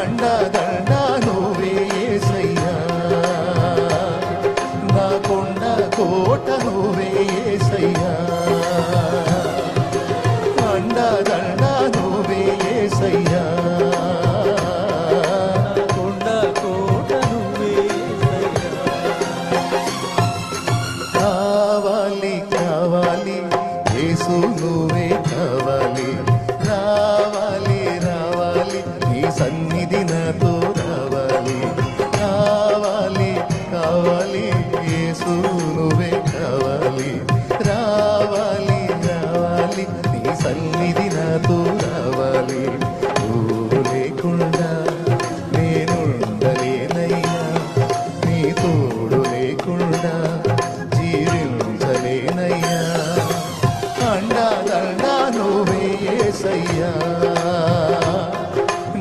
అండదండ నువ్వే యేసయ్యా నా కొండ కోట నువ్వే యేసయ్యా అండదండ నువ్వే యేసయ్యా కొండ కోట నువ్వే కావాలి కావాలి యేసు నువ్వే కావాలి రావాలి రావాలి నీ సన్నిధి నాతో